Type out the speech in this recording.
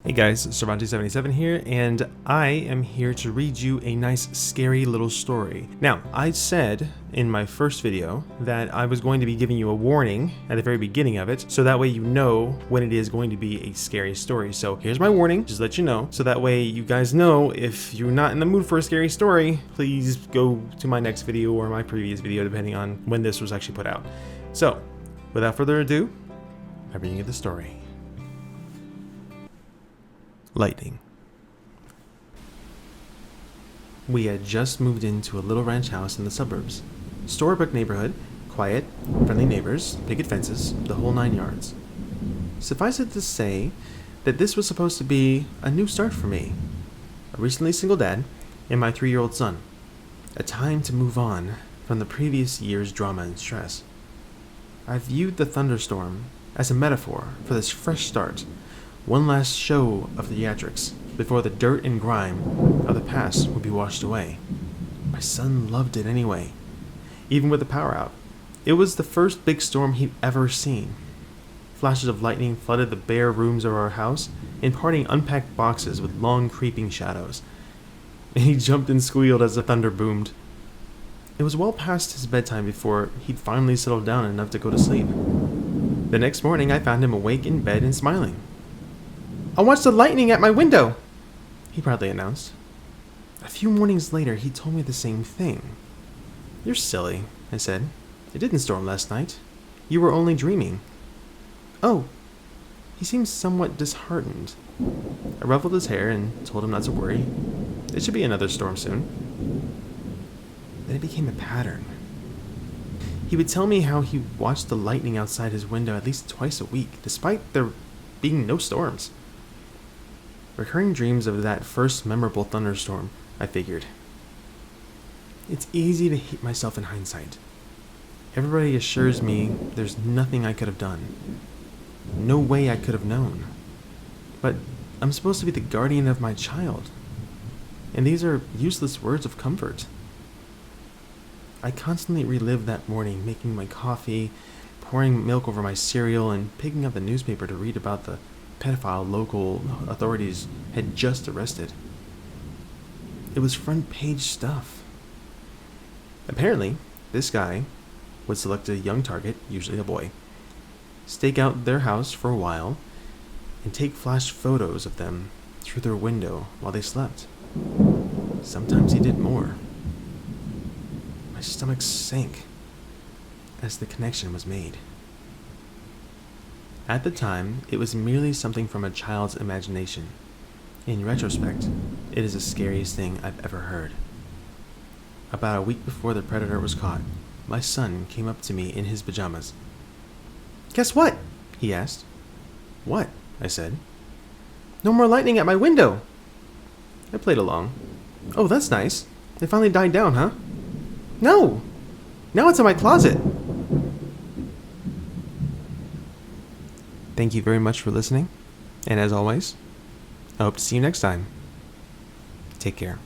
Hey guys, Cerv77 here, and I am here to read you a nice, scary little story. Now, I said in my first video that I was going to be giving you a warning at the very beginning of it, so that way you know when it is going to be a scary story. So here's my warning, just to let you know, so that way you guys know if you're not in the mood for a scary story, please go to my next video or my previous video, depending on when this was actually put out. So, without further ado, I'm bringing you the story. Lightning. We had just moved into a little ranch house in the suburbs. Storybook neighborhood, quiet, friendly neighbors, picket fences, the whole 9 yards. Suffice it to say that this was supposed to be a new start for me. A recently single dad and my 3-year-old son. A time to move on from the previous year's drama and stress. I viewed the thunderstorm as a metaphor for this fresh start. One last show of theatrics before the dirt and grime of the past would be washed away. My son loved it anyway, even with the power out. It was the first big storm he'd ever seen. Flashes of lightning flooded the bare rooms of our house, imparting unpacked boxes with long creeping shadows. He jumped and squealed as the thunder boomed. It was well past his bedtime before he'd finally settled down enough to go to sleep. The next morning I found him awake in bed and smiling. "I watched the lightning at my window," he proudly announced. A few mornings later, he told me the same thing. "You're silly," I said. "It didn't storm last night. You were only dreaming." "Oh." He seemed somewhat disheartened. I ruffled his hair and told him not to worry. It should be another storm soon. Then it became a pattern. He would tell me how he watched the lightning outside his window at least twice a week, despite there being no storms. Recurring dreams of that first memorable thunderstorm, I figured. It's easy to hate myself in hindsight. Everybody assures me there's nothing I could have done. No way I could have known. But I'm supposed to be the guardian of my child. And these are useless words of comfort. I constantly relive that morning, making my coffee, pouring milk over my cereal, and picking up the newspaper to read about the pedophile local authorities had just arrested. It was front page stuff. Apparently, this guy would select a young target, usually a boy, stake out their house for a while, and take flash photos of them through their window while they slept. Sometimes he did more. My stomach sank as the connection was made. At the time, it was merely something from a child's imagination. In retrospect, it is the scariest thing I've ever heard. About a week before the predator was caught, my son came up to me in his pajamas. "Guess what?" he asked. "What?" I said. "No more lightning at my window." I played along. "Oh, that's nice. It finally died down, huh?" "No! Now it's in my closet." Thank you very much for listening, and as always, I hope to see you next time. Take care.